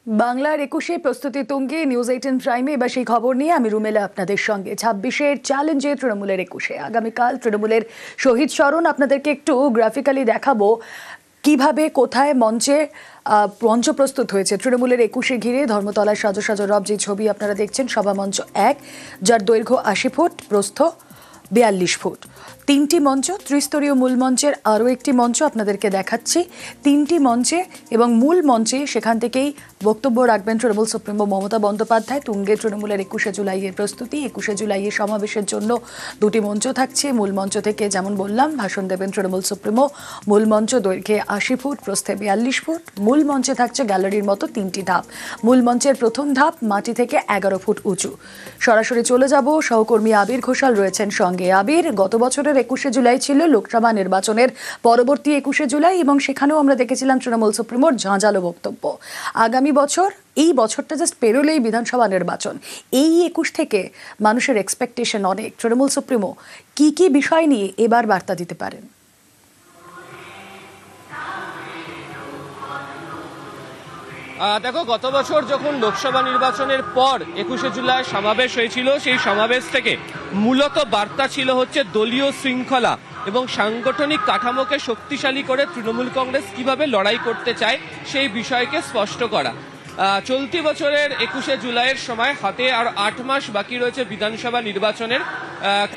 বাংলার ২১শে প্রস্তুতি তুঙ্গে নিউজ 18 প্রাইমে এবার সেই খবর নিয়ে আমি রুমেলা আপনাদের সঙ্গে। ২৬-এর চ্যালেঞ্জে তৃণমূলের ২১শে আগামীকাল তৃণমূলের শহীদ স্মরণ আপনাদেরকে একটু গ্রাফিক্যালি দেখাবো কিভাবে কোথায় মঞ্চে মঞ্চ প্রস্তুত হয়েছে। তৃণমূলের ২১শে ঘিরে ধর্মতলার সাজো সাজো রব যে ছবি আপনারা দেখছেন, সভামঞ্চ ১, যার দৈর্ঘ্য ৮০ ফুট, প্রস্থ ৪২ ফুট। ৩টি মঞ্চ, ত্রিস্তরীয় মূল মঞ্চের আরও একটি মঞ্চ আপনাদেরকে দেখাচ্ছি। 3টি মঞ্চে এবং মূল মঞ্চে সেখান থেকেই বক্তব্য রাখবেন তৃণমূল সুপ্রিমো মমতা বন্দ্যোপাধ্যায়। তুঙ্গে তৃণমূলের ২১শে জুলাইয়ের প্রস্তুতি। ২১শে জুলাইয়ের সমাবেশের জন্য 2টি মঞ্চ থাকছে। মূল মঞ্চ থেকে যেমন বললাম ভাষণ দেবেন তৃণমূল সুপ্রিমো। মূল মঞ্চ দৈর্ঘ্যে ৮০ ফুট, প্রস্থে ৪২ ফুট। মূল মঞ্চে থাকছে গ্যালারির মতো 3টি ধাপ। মূল মঞ্চের প্রথম ধাপ মাটি থেকে 11 ফুট উঁচু। সরাসরি চলে যাব, সহকর্মী আবির ঘোষাল রয়েছেন সঙ্গে। আবির, গত বছরের ২১শে জুলাই ছিল লোকসভা নির্বাচনের পরবর্তী ২১শে জুলাই এবং সেখানেও আমরা দেখেছিলাম তৃণমূল সুপ্রিমোর ঝাঁঝালো বক্তব্য। আগামী বছর, এই বছরটা জাস্ট পেরোলেই বিধানসভা নির্বাচন, এই ২১ থেকে মানুষের এক্সপেকটেশন অনেক। তৃণমূল সুপ্রিমো কি কি বিষয় নিয়ে এবার বার্তা দিতে পারেন? দেখো, গত বছর যখন লোকসভা নির্বাচনের পর ২১শে জুলাই সমাবেশ হয়েছিল, সেই সমাবেশ থেকে মূলত বার্তা ছিল হচ্ছে দলীয় শৃঙ্খলা এবং সাংগঠনিক কাঠামোকে শক্তিশালী করে তৃণমূল কংগ্রেস কিভাবে লড়াই করতে চায় সেই বিষয়কে স্পষ্ট করা। চলতি বছরের ২১শে জুলাইয়ের সময় হাতে আর ৮ মাস বাকি রয়েছে বিধানসভা নির্বাচনের।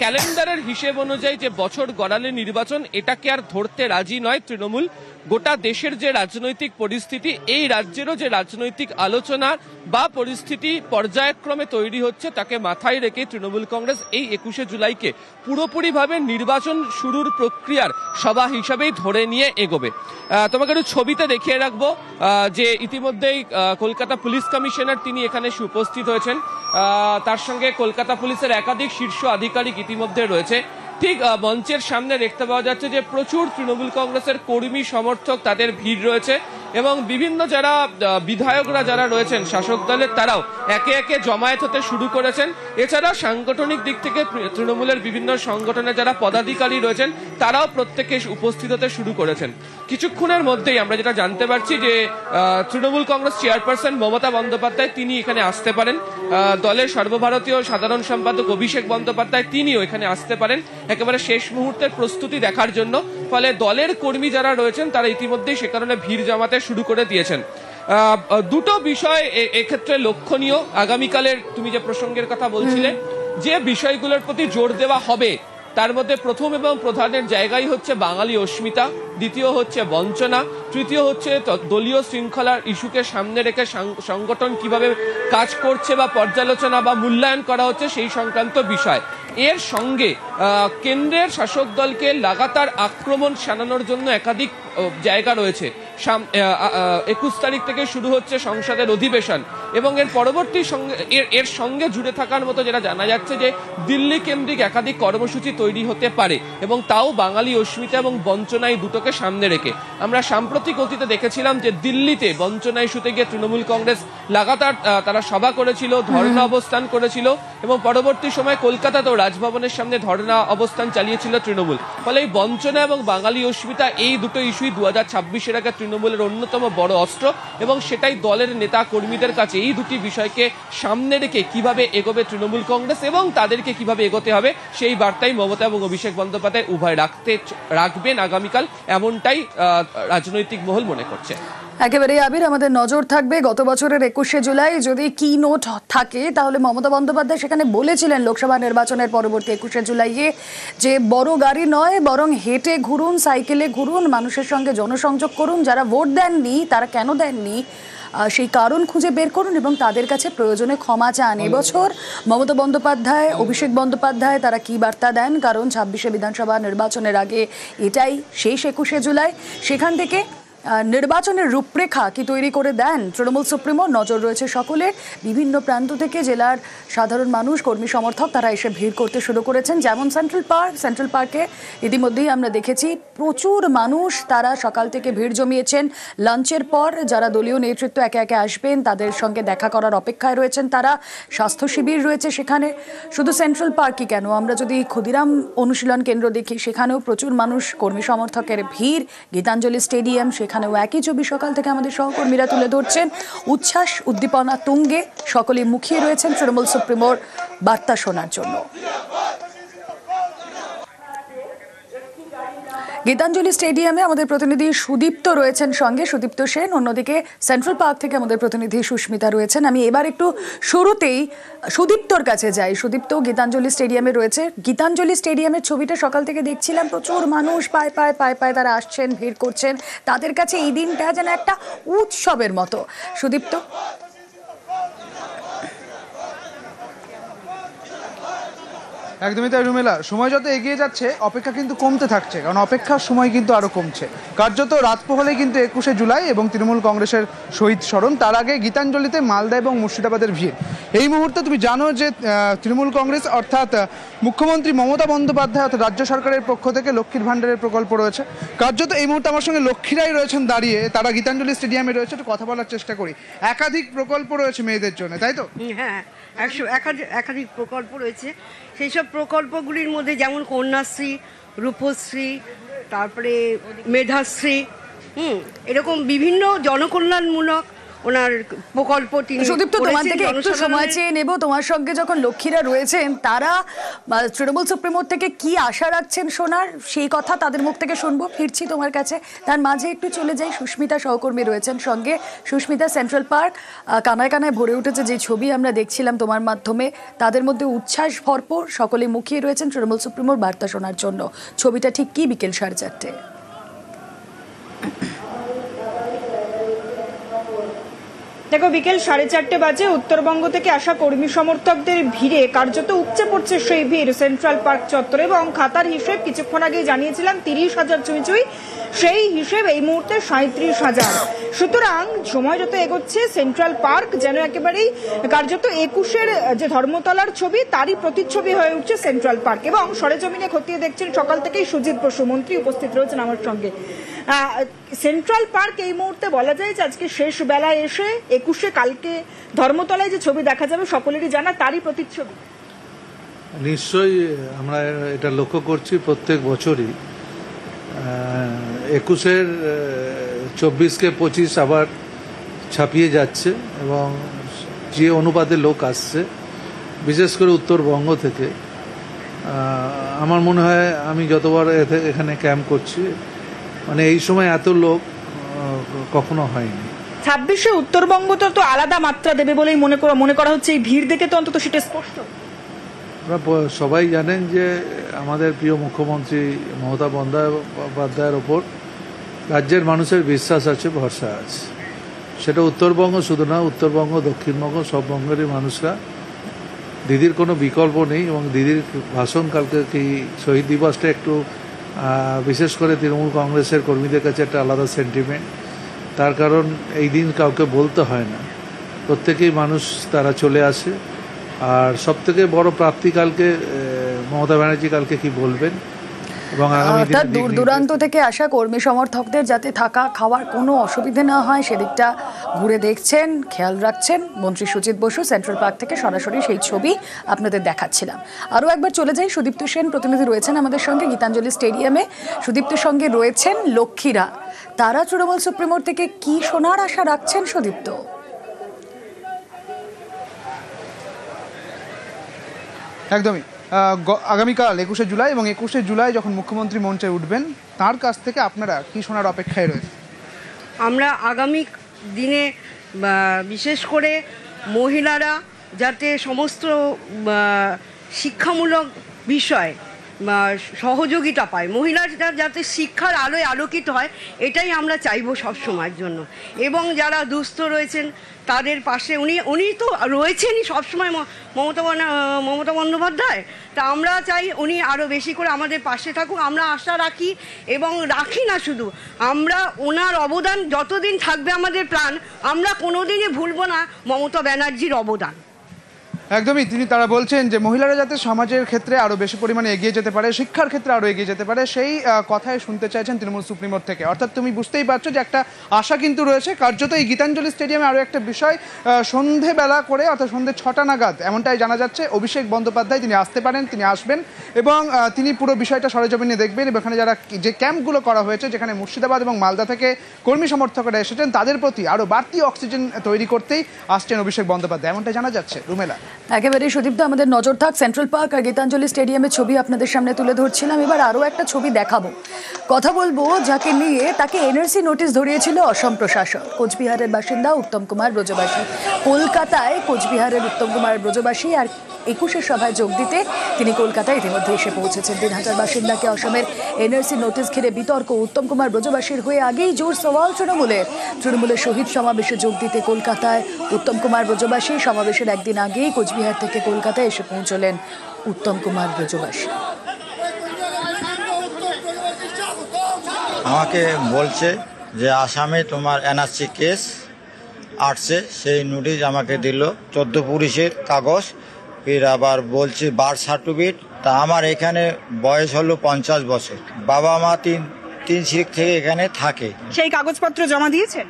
ক্যালেন্ডারের হিসেব অনুযায়ী যে বছর গড়ালে নির্বাচন, এটাকে আর ধরতে রাজি নয় তৃণমূল। গোটা দেশের যে রাজনৈতিক পরিস্থিতি, এই রাজ্যেরও যে রাজনৈতিক আলোচনা বা পরিস্থিতি পর্যায়ক্রমে তৈরি হচ্ছে, তাকে মাথায় রেখে তৃণমূল কংগ্রেস এই ২১শে জুলাইকে পুরোপুরিভাবে নির্বাচন শুরুর প্রক্রিয়ার সভা হিসাবেই ধরে নিয়ে এগোবে। তোমাকে একটু ছবিতে দেখিয়ে রাখবো যে ইতিমধ্যেই কলকাতা পুলিশ কমিশনার তিনি এখানে উপস্থিত হয়েছেন। তার সঙ্গে কলকাতা পুলিশের একাধিক শীর্ষ আধিকারিক ইতিমধ্যে রয়েছে। ঠিক মঞ্চের সামনে দেখতে পাওয়া যাচ্ছে যে প্রচুর তৃণমূল কংগ্রেসের কর্মী সমর্থক, তাদের ভিড় রয়েছে এবং বিভিন্ন যারা বিধায়করা যারা রয়েছেন শাসক দলের, তারাও একে একে জমায়েত হতে শুরু করেছেন। এছাড়া সাংগঠনিক দিক থেকে তৃণমূলের বিভিন্ন সংগঠনের যারা পদাধিকারী রয়েছেন, তারাও প্রত্যেকে উপস্থিত হতে শুরু করেছেন। কিছুক্ষণের মধ্যেই আমরা যেটা জানতে পারছি যে তৃণমূল কংগ্রেস চেয়ারপারসন মমতা বন্দ্যোপাধ্যায় তিনি এখানে আসতে পারেন। দলের সর্বভারতীয় সাধারণ সম্পাদক অভিষেক বন্দ্যোপাধ্যায় তিনিও এখানে আসতে পারেন একেবারে শেষ মুহূর্তের প্রস্তুতি দেখার জন্য। ফলে দলের কর্মী যারা রয়েছেন তারা ইতিমধ্যেই সে কারণে ভিড় জমাতে শুরু করে দিয়েছেন। দুটো বিষয় এক্ষেত্রে লক্ষণীয়। আগামীকালের তুমি যে প্রসঙ্গের কথা বলছিলে, যে বিষয়গুলোর প্রতি জোর দেওয়া হবে তার মধ্যে প্রথম এবং প্রধানের জায়গাই হচ্ছে বাঙালি অস্মিতা, দ্বিতীয় হচ্ছে বঞ্চনা, তৃতীয় হচ্ছে দলীয় শৃঙ্খলার ইস্যুকে সামনে রেখে সংগঠন কিভাবে কাজ করছে বা পর্যালোচনা বা মূল্যায়ন করা হচ্ছে সেই সংক্রান্ত বিষয়। এর সঙ্গে কেন্দ্রের শাসক দলকে লাগাতার আক্রমণ শানানোর জন্য একাধিক জায়গা রয়েছে। ২১ তারিখ থেকে শুরু হচ্ছে সংসদের অধিবেশন এবং এর পরবর্তী এর সঙ্গে জুড়ে থাকার মতো যেটা জানা যাচ্ছে যে দিল্লি কেন্দ্রিক একাধিক কর্মসূচি তৈরি হতে পারে এবং তাও বাঙালি অস্মিতা এবং বঞ্চনা এই দুটোকে সামনে রেখে। আমরা সাম্প্রতিক অতীতে দেখেছিলাম যে দিল্লিতে বঞ্চনা ইস্যুতে গিয়ে তৃণমূল কংগ্রেস লাগাতার তারা সভা করেছিল, ধর্ণা অবস্থান করেছিল এবং পরবর্তী সময় কলকাতাতেও রাজভবনের সামনে ধর্ণা অবস্থান চালিয়েছিল তৃণমূল। ফলে এই বঞ্চনা এবং বাঙালি অস্মিতা এই দুটো ইস্যুই ২০২৬-এর আগে তৃণমূলের অন্যতম বড় অস্ত্র এবং সেটাই দলের নেতা কর্মীদের কাছে এই দুটি বিষয়কে সামনে রেখে কিভাবে এগোবে তৃণমূল কংগ্রেস এবং তাদেরকে কিভাবে এগোতে হবে সেই বার্তাই মমতা এবং অভিষেক বন্দ্যোপাধ্যায় উভয় রাখবেন আগামীকাল, এমনটাই রাজনৈতিক মহল মনে করছে। একেবারে আবির, আমাদের নজর থাকবে গত বছরের ২১শে জুলাই যদি কি নোট থাকে, তাহলে মমতা বন্দ্যোপাধ্যায় সেখানে বলেছিলেন লোকসভা নির্বাচনের পরবর্তী ২১শে জুলাইয়ে যে বড় গাড়ি নয় বরং হেঁটে ঘুরুন, সাইকেলে ঘুরুন, মানুষের সঙ্গে জনসংযোগ করুন, যারা ভোট দেননি তারা কেন দেননি সেই কারণ খুঁজে বের করুন এবং তাদের কাছে প্রয়োজনে ক্ষমা চান। এবছর মমতা বন্দ্যোপাধ্যায়, অভিষেক বন্দ্যোপাধ্যায় তারা কি বার্তা দেন? কারণ ২৬শে বিধানসভা নির্বাচনের আগে এটাই শেষ ২১শে জুলাই। সেখান থেকে নির্বাচনের রূপরেখা কি তৈরি করে দেন তৃণমূল সুপ্রিমো? নজর রয়েছে সকলের। বিভিন্ন প্রান্ত থেকে জেলার সাধারণ মানুষ, কর্মী সমর্থক তারা এসে ভিড় করতে শুরু করেছেন। যেমন সেন্ট্রাল পার্কে ইতিমধ্যেই আমরা দেখেছি প্রচুর মানুষ, তারা সকাল থেকে ভিড় জমিয়েছেন। লাঞ্চের পর যারা দলীয় নেতৃত্ব একে একে আসবেন তাদের সঙ্গে দেখা করার অপেক্ষায় রয়েছেন তারা। স্বাস্থ্য শিবির রয়েছে সেখানে। শুধু সেন্ট্রাল পার্কই কেন, আমরা যদি ক্ষুদিরাম অনুশীলন কেন্দ্র দেখি সেখানেও প্রচুর মানুষ, কর্মী সমর্থকের ভিড়। গীতাঞ্জলি স্টেডিয়াম, সেখানে সেখানেও একই ছবি সকাল থেকে আমাদের সহকর্মীরা তুলে ধরছেন। উচ্ছ্বাস উদ্দীপনা তুঙ্গে, সকলেই মুখিয়ে রয়েছেন তৃণমূল সুপ্রিমোর বার্তা শোনার জন্য। গীতাঞ্জলি স্টেডিয়ামে আমাদের প্রতিনিধি সুদীপ্ত রয়েছেন সঙ্গে, সুদীপ্ত সেন। অন্যদিকে সেন্ট্রাল পার্ক থেকে আমাদের প্রতিনিধি সুস্মিতা রয়েছেন। আমি এবার একটু শুরুতেই সুদীপ্তর কাছে যাই। সুদীপ্ত গীতাঞ্জলি স্টেডিয়ামে রয়েছে। গীতাঞ্জলি স্টেডিয়ামের ছবিটা সকাল থেকে দেখছিলাম, প্রচুর মানুষ পায়ে পায়ে তারা আসছেন, ভিড় করছেন। তাদের কাছে এই দিনটা যেন একটা উৎসবের মতো। সুদীপ্ত, একদমই তাই রুমেলা, সময় যত এগিয়ে যাচ্ছে অপেক্ষা কিন্তু কমতে থাকছে, কারণ অপেক্ষার সময় কিন্তু আরও কমছে। কার্যত রাত পোহালে কিন্তু 21শে জুলাই এবং তৃণমূল কংগ্রেসের শহীদ স্মরণ, তার আগে গীতাঞ্জলিতে মালদা এবং মুর্শিদাবাদের ভিড়। এই মুহূর্তে তুমি জানো যে তৃণমূল কংগ্রেস অর্থাৎ মুখ্যমন্ত্রী মমতা বন্দ্যোপাধ্যায় অর্থাৎ রাজ্য সরকারের পক্ষ থেকে লক্ষ্মীর ভাণ্ডারের প্রকল্প রয়েছে। কার্যত এই মুহূর্তে আমার সঙ্গে লক্ষ্মীরাই রয়েছেন দাঁড়িয়ে, তারা গীতাঞ্জলি স্টেডিয়ামে রয়েছে। একটু কথা বলার চেষ্টা করি। একাধিক প্রকল্প রয়েছে মেয়েদের জন্য, তাই তো? হ্যাঁ, একাধিক প্রকল্প রয়েছে। সেই সব প্রকল্পগুলির মধ্যে যেমন কন্যাশ্রী, রূপশ্রী, তারপরে মেধাশ্রী, এরকম বিভিন্ন জনকল্যাণমূলক ওনার প্রকল্প তিনি। সুদীপ্ত, তোমার থেকে একটু সময় চেয়ে নেব। তোমার সঙ্গে যখন লক্ষ্মীরা রয়েছেন, তারা তৃণমূল সুপ্রিমোর থেকে কি আশা রাখছেন সোনার, সেই কথা তাদের মুখ থেকে শুনবো। ফিরছি তোমার কাছে, তার মাঝে একটু চলে যাই। সুস্মিতা সহকর্মী রয়েছেন সঙ্গে। সুস্মিতা, সেন্ট্রাল পার্ক কানায় কানায় ভরে উঠেছে। যে ছবি আমরা দেখছিলাম তোমার মাধ্যমে, তাদের মধ্যে উচ্ছ্বাস ভরপুর, সকলে মুখিয়ে রয়েছেন তৃণমূল সুপ্রিমোর বার্তা শোনার জন্য। ছবিটা ঠিক কি বিকেল 4:30? দেখো, বিকেল 4:30 বাজে। উত্তরবঙ্গ থেকে আসা কর্মী সমর্থকদের ভিড়ে কার্যত উপচে পড়ছে সেই ভিড় সেন্ট্রাল পার্ক চত্বরে। এবং খাতার হিসেব কিছুক্ষণ আগেই জানিয়েছিলাম 30,000 চুঁই, সেই হিসেব এই মুহূর্তে 37,000। সুতরাং সময় যত এগোচ্ছে সেন্ট্রাল পার্ক যেন একেবারেই কার্যত 21-এর যে ধর্মতলার ছবি, তারই প্রতিচ্ছবি হয়ে উঠছে সেন্ট্রাল পার্ক। এবং সরেজমিনে খতিয়ে দেখছেন সকাল থেকেই সুজিত বসু মন্ত্রী উপস্থিত রয়েছেন আমার সঙ্গে। সেন্ট্রাল পার্ক এই মুহূর্তে বলা যায় যে আজকে শেষ বেলায় এসে 21-এ কালকে ধর্মতলায় যে ছবি দেখা যাবে সকলেরই জানা, তারই প্রতিচ্ছবি। নিশ্চয়ই আমরা এটা লক্ষ্য করছি প্রত্যেক বছরই 21-এর 24কে 25 আবার ছাপিয়ে যাচ্ছে এবং যে অনুপাতে লোক আসছে বিশেষ করে উত্তরবঙ্গ থেকে, আমার মনে হয় আমি যতবার এখানে ক্যাম্প করছি, মানে এই সময় এত লোক কখনো হয়নি। 26-এ উত্তরবঙ্গ তো আলাদা মাত্রা দেবে বলেই মনে করা হচ্ছে। এই ভিড় দেখে তো অন্তত সেটা স্পষ্ট। সবাই জানেন যে আমাদের প্রিয় মুখ্যমন্ত্রী মমতা বন্দ্যোপাধ্যায়ের ওপর রাজ্যের মানুষের বিশ্বাস আছে, ভরসা আছে। সেটা উত্তরবঙ্গ শুধু না, উত্তরবঙ্গ, দক্ষিণবঙ্গ, সব বঙ্গেরই মানুষরা, দিদির কোনো বিকল্প নেই। এবং দিদির ভাষণ কালকে কি শহীদ দিবসটা একটু বিশেষ করে তৃণমূল কংগ্রেসের কর্মীদের কাছে একটা আলাদা সেন্টিমেন্ট। তার কারণ এই দিন কাউকে বলতে হয় না, প্রত্যেকেই মানুষ তারা চলে আসে। আর সব থেকে বড় প্রাপ্তি কালকে মমতা ব্যানার্জি কালকে কি বলবেন, এবং অর্থাৎ দূর দূরান্ত থেকে আসা কর্মী সমর্থকদের যাতে থাকা খাওয়ার কোনো অসুবিধে না হয় সেদিকটা ঘুরে দেখছেন, খেয়াল রাখছেন মন্ত্রী সুজিত বসু। সেন্ট্রাল পার্ক থেকে সরাসরি সেই ছবি আপনাদের দেখাচ্ছিলাম। আরও একবার চলে যাই, সুদীপ্ত সেন প্রতিনিধি রয়েছেন আমাদের সঙ্গে গীতাঞ্জলি স্টেডিয়ামে। সুদীপ্তের সঙ্গে রয়েছেন লক্ষ্মীরা। তারা তৃণমূল সুপ্রিমোর থেকে কি শোনার আশা রাখছেন সুদীপ্ত? একদমই। আগামীকাল 21শে জুলাই এবং 21শে জুলাই যখন মুখ্যমন্ত্রী মঞ্চে উঠবেন, তার কাছ থেকে আপনারা কি শোনার অপেক্ষায় রয়েছে? আমরা আগামী দিনে বিশেষ করে মহিলারা যাতে সমস্ত শিক্ষামূলক বিষয় সহযোগিতা পায়, মহিলারা যাতে শিক্ষার আলোয় আলোকিত হয়, এটাই আমরা চাইবো সব সময়ের জন্য। এবং যারা দুস্থ রয়েছেন তাদের পাশে উনি তো রয়েছেনই সবসময়, মমতা বন্দ্যোপাধ্যায়। তা আমরা চাই উনি আরও বেশি করে আমাদের পাশে থাকুক। আমরা আশা রাখি, এবং রাখি না শুধু, আমরা ওনার অবদান যতদিন থাকবে আমাদের প্রাণ, আমরা কোনোদিনই ভুলব না মমতা ব্যানার্জির অবদান। একদমই তারা বলছেন যে মহিলারা যাতে সমাজের ক্ষেত্রে আরো বেশি পরিমাণে এগিয়ে যেতে পারে, শিক্ষার ক্ষেত্রে আরো এগিয়ে যেতে পারে, সেই কথাই শুনতে চাইছেন তৃণমূল সুপ্রিমোর থেকে। অর্থাৎ তুমি বুঝতেই পারছো যে একটা আশা কিন্তু রয়েছে। কার্যত এই গীতাঞ্জলি স্টেডিয়ামে আরো একটা বিষয়, সন্ধেবেলা করে অর্থাৎ সন্ধে 6টা নাগাদ এমনটাই জানা যাচ্ছে অভিষেক বন্দ্যোপাধ্যায় তিনি আসতে পারেন, তিনি আসবেন এবং তিনি পুরো বিষয়টা সরেজমিনে দেখবেন। এবং এখানে যারা যে ক্যাম্পগুলো করা হয়েছে, যেখানে মুর্শিদাবাদ এবং মালদা থেকে কর্মী সমর্থকরা এসেছেন, তাদের প্রতি আরো বাড়তি অক্সিজেন তৈরি করতেই আসছেন অভিষেক বন্দ্যোপাধ্যায়, এমনটাই জানা যাচ্ছে। রুমেলা, একেবারে সুদীপ্ত, আমাদের নজর থাক সেন্ট্রাল পার্ক আর গীতাঞ্জলি স্টেডিয়ামের ছবি আপনাদের সামনে তুলে ধরছিলাম। এবার আরও একটা ছবি দেখাবো, কথা বলবো যাকে নিয়ে তাকে এনআরসি নোটিশ ধরিয়েছিল অসম প্রশাসন। কোচবিহারের বাসিন্দা উত্তম কুমার ব্রজবাসী, কলকাতায় কোচবিহারের উত্তম কুমার ব্রজবাসী আর 21 সভায় যোগ দিতে তিনি কলকাতায় ইতিমধ্যে এসে পৌঁছেছেন। 3000 বাসিন্দাকে অসমের এনআরসি নোটিশ ঘিরে বিতর্ক। উত্তম কুমার ব্রজবাসীর হয়ে আগেই জোর সওয়াল তৃণমূলের শহীদ সমাবেশে যোগ দিতে কলকাতায় উত্তম কুমার ব্রজবাসী। সমাবেশের একদিন আগেই কোচবিহার থেকে কলকাতায় এসে পৌঁছলেন উত্তম কুমার ব্রজবাসী। আমাকে বলছে যে আসামে তোমার এনআরসি কেস আসছে, সেই নোটিশ আমাকে দিল, 14 পুলিশের কাগজ, ফির আবার বলছে বার্থ সার্টিফিকেট। তা আমার এখানে বয়স হলো 50 বছর, বাবা মা তিন শিখ থেকে এখানে থাকে। সেই কাগজপত্র জমা দিয়েছেন?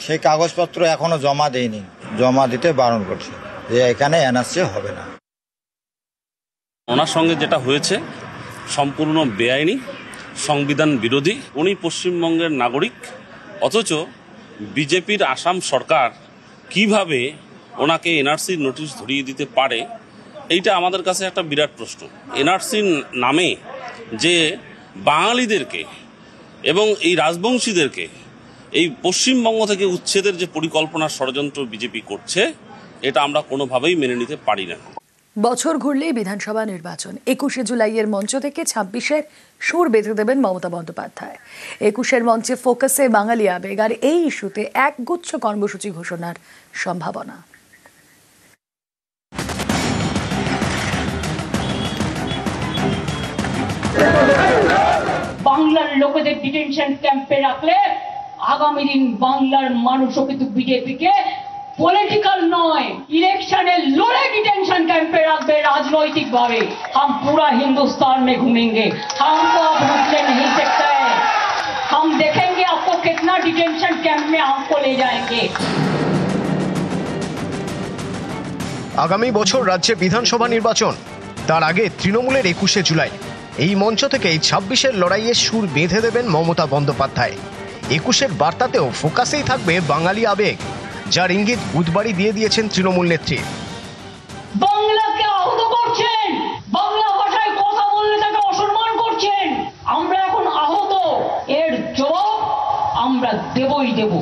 সেই কাগজপত্র এখনো জমা দেয়নি, জমা দিতে বারণ করছে যে এখানে এনআরসি হবে না। ওনার সঙ্গে যেটা হয়েছে সম্পূর্ণ বেআইনি, সংবিধান বিরোধী। উনি পশ্চিমবঙ্গের নাগরিক, অথচ বিজেপির আসাম সরকার কিভাবে ওনাকে এনআরসির নোটিশ ধরিয়ে দিতে পারে, এইটা আমাদের কাছে একটা বিরাট প্রশ্ন। এনআরসির নামে যে বাঙালিদেরকে এবং এই রাজবংশীদেরকে এই পশ্চিমবঙ্গ থেকে উচ্ছেদের যে পরিকল্পনার ষড়যন্ত্র বিজেপি করছে, এটা আমরা কোনোভাবেই মেনে নিতে পারি না। বছর ঘুরলেই বিধানসভা নির্বাচন। 21 জুলাইয়ের মঞ্চ থেকে 26-এর সুর বেঁধে দেবেন মমতা বন্দ্যোপাধ্যায়। 21-এর মঞ্চে ফোকাসে বাঙালি আবেগ, আর এই ইস্যুতে একগুচ্ছ কর্মসূচি ঘোষণার সম্ভাবনা। বাংলার লোকেদের ডিটেনশন ক্যাম্পে রাখলে আগামী দিন বাংলার মানুষও কিন্তু বিজেপিকে পলিটিক্যাল নয়, ইলেকশনে লড়ে डिटेंशन कैंप पे रख दे राजनैतिक भावे। हम पूरा हिंदुस्तान में घूमेंगे, हमको अब रुकने नहीं सकता है। हम देखेंगे आपको कितना डिटेंशन कैंप में हमको ले जाएंगे। আগামী বছর রাজ্যে বিধানসভা নির্বাচন, তার আগে তৃণমূলের 21শে জুলাই। এই মঞ্চ থেকেই 26-এর লড়াইয়ের সুর বেঁধে দেবেন মমতা বন্দ্যোপাধ্যায়। 21-এর বার্তাতেও ফোকাসেই থাকবে বাঙালি আবেগ, যার ইঙ্গিত বুধবারই দিয়ে দিয়েছেন তৃণমূল নেত্রী। বাংলাকে আহত করছেন, বাংলা ভাষায় কথা বললে তাকে অসম্মান করছেন। আমরা এখন আহত, এর জবাব আমরা দেবই দেব।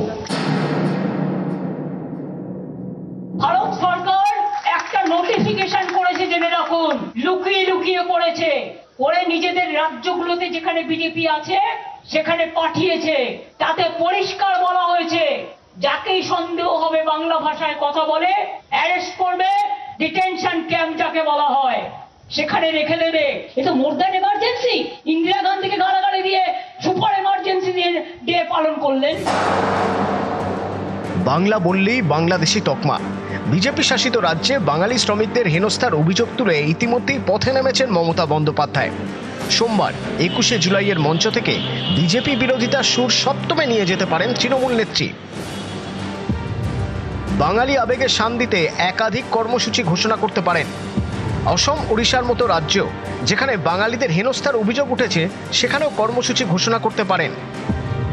ভারত সরকার একটা নোটিফিকেশন করেছে, জেনে রাখুন, লুকিয়ে লুকিয়ে করেছে, করে নিজেদের রাজ্যগুলোতে যেখানে বিজেপি আছে সেখানে পাঠিয়েছে। তাতে পরিষ্কার বলা হয়েছে, যাকেই সন্দেহ হবে বাংলা ভাষায় কথা বলে অ্যারেস্ট করবে, ডিটেনশন ক্যাম্প যাকে বলা হয় সেখানে রেখে দেবে। এটা মোর দ্যান এমার্জেন্সি। ইন্দিরা গান্ধীকে গালাগালি দিয়ে সুপার এমার্জেন্সি দিয়ে ডে পালন করলেন। বাংলা বললেই বাংলাদেশি তকমা। বিজেপি শাসিত রাজ্যে বাঙালি শ্রমিকদের হেনস্থার অভিযোগ তুলে ইতিমধ্যেই পথে নেমেছেন মমতা বন্দ্যোপাধ্যায়। সোমবার 21শে জুলাইয়ের মঞ্চ থেকে বিজেপি বিরোধিতার সুর সপ্তমে নিয়ে যেতে পারেন তৃণমূল নেত্রী। বাঙালি আবেগে শান দিতে একাধিক কর্মসূচি ঘোষণা করতে পারেন। অসম, ওড়িশার মতো রাজ্য যেখানে বাঙালিদের হেনস্থার অভিযোগ উঠেছে, সেখানেও কর্মসূচি ঘোষণা করতে পারেন।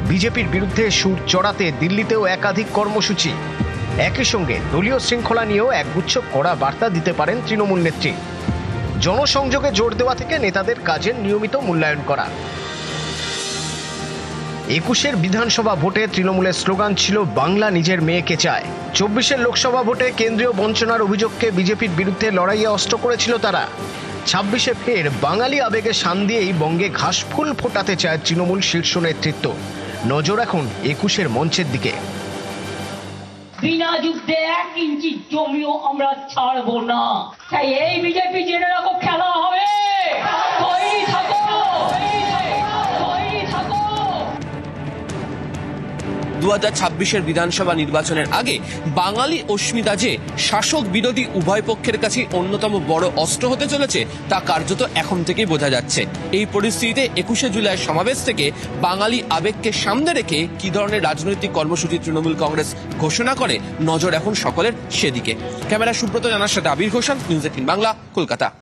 বিজেপির বিরুদ্ধে সুর চড়াতে দিল্লিতেও একাধিক কর্মসূচি। একই সঙ্গে দলীয় শৃঙ্খলা নিয়েও একগুচ্ছ কড়া বার্তা দিতে পারেন তৃণমূল নেত্রী। জনসংযোগে জোর দেওয়া থেকে নেতাদের কাজের নিয়মিত মূল্যায়ন করা। 21-এর বিধানসভা ভোটে তৃণমূলের স্লোগান ছিল বাংলা নিজের মেয়েকে চায়। 24-এর লোকসভা ভোটে কেন্দ্রীয় বঞ্চনার অভিযোগকে বিজেপির বিরুদ্ধে লড়াইয়ে অস্ত্র করেছিল তারা। 26-এ ফের বাঙালি আবেগে শান দিয়েই বঙ্গে ঘাসফুল ফোটাতে চায় তৃণমূল শীর্ষ নেতৃত্ব। নজর এখন 21-এর মঞ্চের দিকে। বিনা যুদ্ধে 1 ইঞ্চি জমিও আমরা ছাড়বো না। তাই এই বিজেপি জেনে রাখো, খেলা হবে, তৈরি থাকো, তৈরি থাকো। 2026-এর বিধানসভা নির্বাচনের আগে বাঙালি অস্মিতা যে শাসক বিরোধী উভয় পক্ষের কাছে অন্যতম বড় অস্ত্র হতে চলেছে তা কার্যত এখন থেকেই বোঝা যাচ্ছে। এই পরিস্থিতিতে 21শে জুলাই সমাবেশ থেকে বাঙালি আবেগকে সামনে রেখে কি ধরনের রাজনৈতিক কর্মসূচি তৃণমূল কংগ্রেস ঘোষণা করে, নজর এখন সকলের সেদিকে। ক্যামেরা সুব্রত জানার সাথে আবির ঘোষাল, নিউজ 18 বাংলা, কলকাতা।